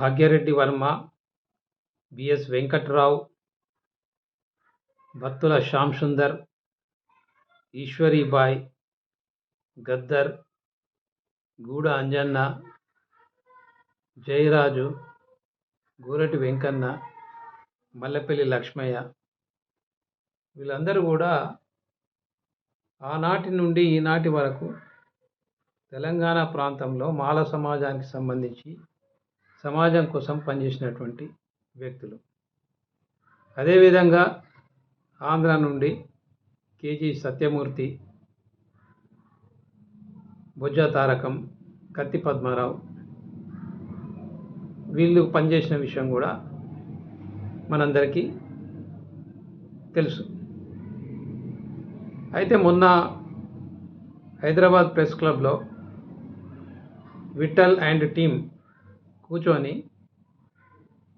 Bhagya Reddy Varma, BS Venkatrao, Battula Shyam Sundar, Eswaribai, Gaddar, గూడ అంజన్న, జయరాజు, గూరటి వెంకన్న, మల్లెపల్లి లక్ష్మయ్య వీళ్ళందరూ కూడా ఆనాటి నుండి ఈనాటి వరకు తెలంగాణ ప్రాంతంలో మాల సమాజానికి సంబంధించి సమాజం కోసం పనిచేసినటువంటి వ్యక్తులు. అదేవిధంగా ఆంధ్ర నుండి కేజీ సత్యమూర్తి, బొజ్జ తారకం, కత్తి పద్మారావు వీళ్ళు పనిచేసిన విషయం కూడా మనందరికీ తెలుసు. అయితే మొన్న హైదరాబాద్ ప్రెస్ క్లబ్లో విఠల్ అండ్ టీమ్ కూర్చొని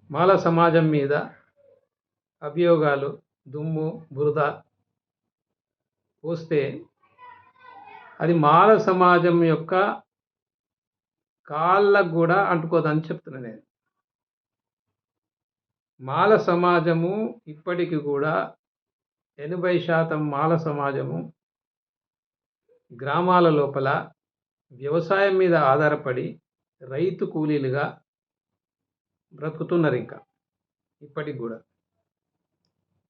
మాల సమాజం మీద అభియోగాలు దుమ్ము బురద పోస్తే అది మాల సమాజం యొక్క కాళ్ళకు కూడా అంటుకోదని చెప్తున్నా నేను. మాల సమాజము ఇప్పటికి కూడా 80% మాల సమాజము గ్రామాల లోపల వ్యవసాయం మీద ఆధారపడి రైతు కూలీలుగా బ్రతుకుతున్నారు ఇంకా ఇప్పటికి కూడా.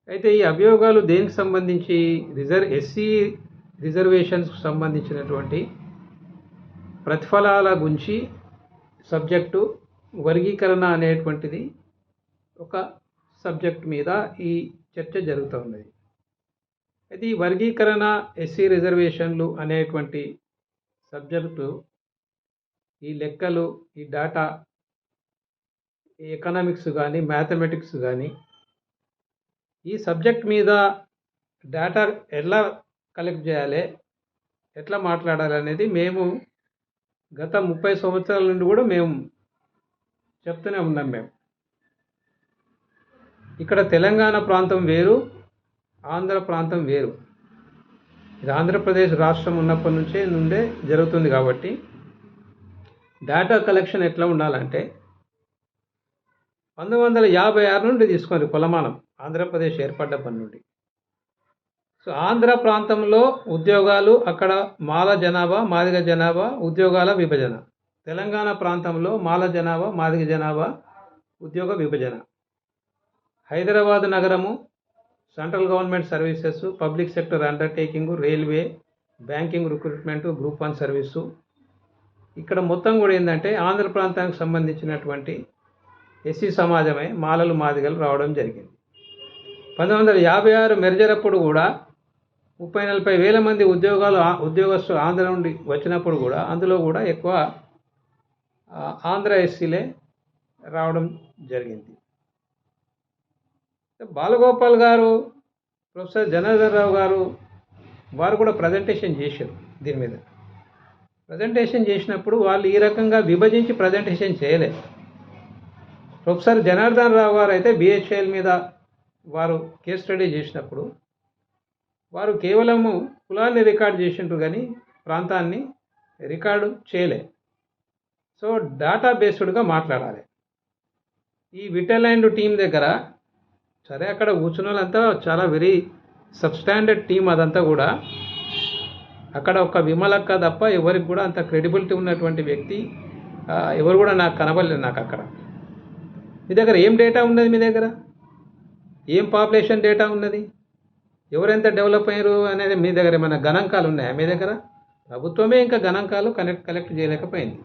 అయితే ఈ అభియోగాలు దేనికి సంబంధించి ఎస్సీ రిజర్వేషన్స్కు సంబంధించినటువంటి ప్రతిఫలాల గురించి సబ్జెక్టు వర్గీకరణ అనేటువంటిది ఒక సబ్జెక్ట్ మీద ఈ చర్చ జరుగుతూ ఉన్నది. అయితే ఈ వర్గీకరణ ఎస్సీ రిజర్వేషన్లు అనేటువంటి సబ్జెక్టు ఈ లెక్కలు ఈ డేటా ఈ ఎకనామిక్స్ కానీ మ్యాథమెటిక్స్ కానీ ఈ సబ్జెక్ట్ మీద డేటా ఎలా కలెక్ట్ చేయాలి ఎట్లా మాట్లాడాలి అనేది మేము గత 30 సంవత్సరాల నుండి కూడా మేము చెప్తూనే ఉన్నాం. మేము ఇక్కడ తెలంగాణ ప్రాంతం వేరు, ఆంధ్ర ప్రాంతం వేరు. ఇది ఆంధ్రప్రదేశ్ రాష్ట్రం ఉన్నప్పటి నుండే జరుగుతుంది. కాబట్టి డేటా కలెక్షన్ ఎట్లా ఉండాలంటే 1956 నుండి తీసుకోండి కొలమానం, ఆంధ్రప్రదేశ్ ఏర్పడ్డప్పటి నుండి. సో ఆంధ్ర ప్రాంతంలో ఉద్యోగాలు, అక్కడ మాల జనాభా మాదిగ జనాభా ఉద్యోగాల విభజన. తెలంగాణ ప్రాంతంలో మాల జనాభా మాదిగ జనాభా ఉద్యోగ విభజన. హైదరాబాద్ నగరము central government services, public sector undertaking, railway, banking, recruitment, group 1 service. ఇక్కడ మొత్తం కూడా ఏంటంటే ఆంధ్ర ప్రాంతానికి సంబంధించినటువంటి ఎస్సీ సమాజమే మాలలు మాదిగలు రావడం జరిగింది. 1956 మెర్జర్ అప్పుడు కూడా 30-40 వేల మంది ఉద్యోగస్తులు ఆంధ్ర నుండి వచ్చినప్పుడు కూడా అందులో కూడా ఎక్కువ ఆంధ్ర ఎస్సీలే రావడం జరిగింది. బాలగోపాల్ గారు, ప్రొఫెసర్ జనార్దన్ రావు గారు వారు కూడా ప్రజెంటేషన్ చేశారు. దీని మీద ప్రజెంటేషన్ చేసినప్పుడు వాళ్ళు ఈ రకంగా విభజించి ప్రజెంటేషన్ చేయలేదు. ప్రొఫెసర్ జనార్దన్ రావు గారు అయితే బిహెచ్ఎల్ మీద వారు కేస్ స్టడీ చేసినప్పుడు వారు కేవలము కులాన్ని రికార్డు చేసిండ్రు కానీ ప్రాంతాన్ని రికార్డు చేయలే. సో డాటా బేస్డ్గా మాట్లాడాలి. ఈ విఠల్ అండ్ టీం దగ్గర సరే అక్కడ కూర్చున్న వాళ్ళంతా చాలా వెరీ సబ్స్టాండర్డ్ టీం. అదంతా కూడా అక్కడ ఒక విమలక్క తప్ప ఎవరికి కూడా అంత క్రెడిబిలిటీ ఉన్నటువంటి వ్యక్తి ఎవరు కూడా నాకు కనబడలేదు. నాకు అక్కడ మీ దగ్గర ఏం డేటా ఉన్నది? మీ దగ్గర ఏం పాపులేషన్ డేటా ఉన్నది? ఎవరెంత డెవలప్ అయ్యారు అనేది మీ దగ్గర ఏమైనా గణాంకాలు ఉన్నాయా? మీ దగ్గర ప్రభుత్వమే ఇంకా గణాంకాలు కలెక్ట్ చేయలేకపోయింది.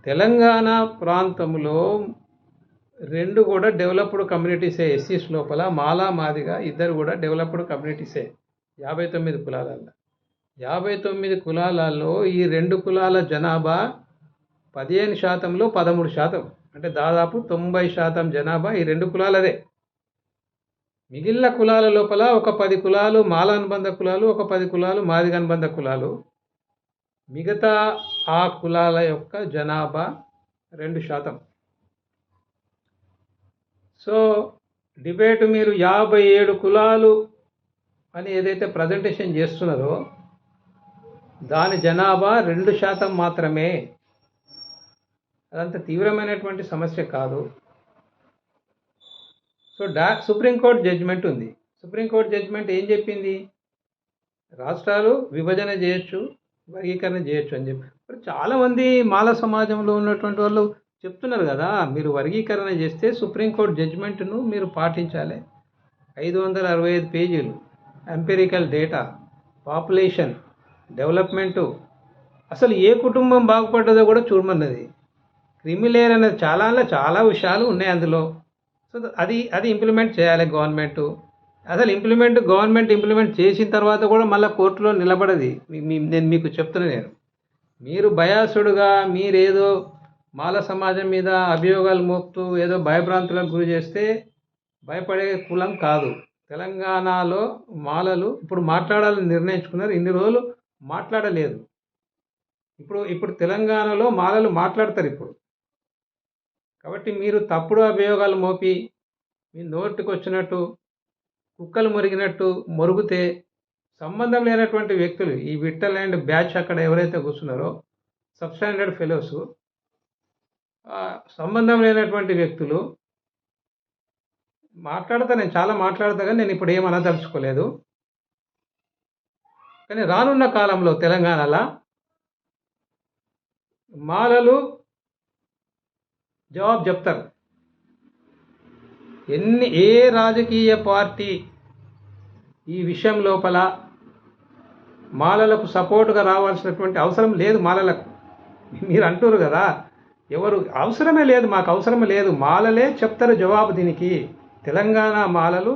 తెలంగాణ ప్రాంతంలో 2 కూడా డెవలప్డ్ కమ్యూనిటీసే. ఎస్సీస్ లోపల మాలా మాదిగా ఇద్దరు కూడా డెవలప్డ్ కమ్యూనిటీసే. 59 కులాలలో 59 కులాలలో ఈ 2 కులాల జనాభా 15%లో 13%, అంటే దాదాపు 90% జనాభా ఈ 2 కులాలదే. మిగిలిన కులాల లోపల ఒక 10 కులాలు మాల అనుబంధ కులాలు, ఒక 10 కులాలు మాదిగ అనుబంధ కులాలు. మిగతా ఆ కులాల యొక్క జనాభా 2%. సో డిబేట్ మీరు 57 కులాలు అని ఏదైతే ప్రజెంటేషన్ చేస్తున్నారో దాని జనాభా 2% మాత్రమే. అదంత తీవ్రమైనటువంటి సమస్య కాదు. సో సుప్రీంకోర్టు జడ్జిమెంట్ ఉంది. సుప్రీంకోర్టు జడ్జిమెంట్ ఏం చెప్పింది? రాష్ట్రాలు విభజన చేయొచ్చు, వర్గీకరణ చేయొచ్చు అని చెప్పి. ఇప్పుడు చాలామంది మాల సమాజంలో ఉన్నటువంటి వాళ్ళు చెప్తున్నారు కదా, మీరు వర్గీకరణ చేస్తే సుప్రీంకోర్టు జడ్జిమెంట్ను మీరు పాటించాలి. 565 పేజీలు, ఎంపిరికల్ డేటా, పాపులేషన్, డెవలప్మెంటు, అసలు ఏ కుటుంబం బాగుపడ్డదో కూడా చూడమన్నది. క్రిమిలేయర్ అనేది చాలా విషయాలు ఉన్నాయి అందులో. సో అది ఇంప్లిమెంట్ చేయాలి గవర్నమెంటు. అసలు గవర్నమెంట్ ఇంప్లిమెంట్ చేసిన తర్వాత కూడా మళ్ళీ కోర్టులో నిలబడది. నేను మీకు చెప్తున్నా. మీరు బయాసుడుగా మీరేదో మాల సమాజం మీద అభియోగాలు మోపుతూ ఏదో భయభ్రాంతులకు గురి చేస్తే భయపడే కులం కాదు. తెలంగాణలో మాలలు ఇప్పుడు మాట్లాడాలని నిర్ణయించుకున్నారు. ఇన్ని రోజులు మాట్లాడలేదు. ఇప్పుడు తెలంగాణలో మాలలు మాట్లాడతారు ఇప్పుడు. కాబట్టి మీరు తప్పుడు అభియోగాలు మోపి మీ నోటికి వచ్చినట్టు కుక్కలు మురిగినట్టు మొరుగుతే సంబంధం లేనటువంటి వ్యక్తులు, ఈ విట్టల్ అండ్ బ్యాచ్ అక్కడ ఎవరైతే కూర్చున్నారో సబ్స్టాండర్డ్ ఫెలోస్, సంబంధం లేనటువంటి వ్యక్తులు నేను చాలా మాట్లాడతా కానీ నేను ఇప్పుడు ఏమనదలుచుకోలేదు. కానీ రానున్న కాలంలో తెలంగాణలో మాలలు జవాబు చెప్తారు. ఏ రాజకీయ పార్టీ ఈ విషయం లోపల మాలలకు సపోర్టుగా రావాల్సినటువంటి అవసరం లేదు. మాలలకు మీరు అంటారు కదా, ఎవరు అవసరమే లేదు, మాకు అవసరమే లేదు, మాలలే చెప్తారు జవాబు దీనికి. తెలంగాణ మాలలు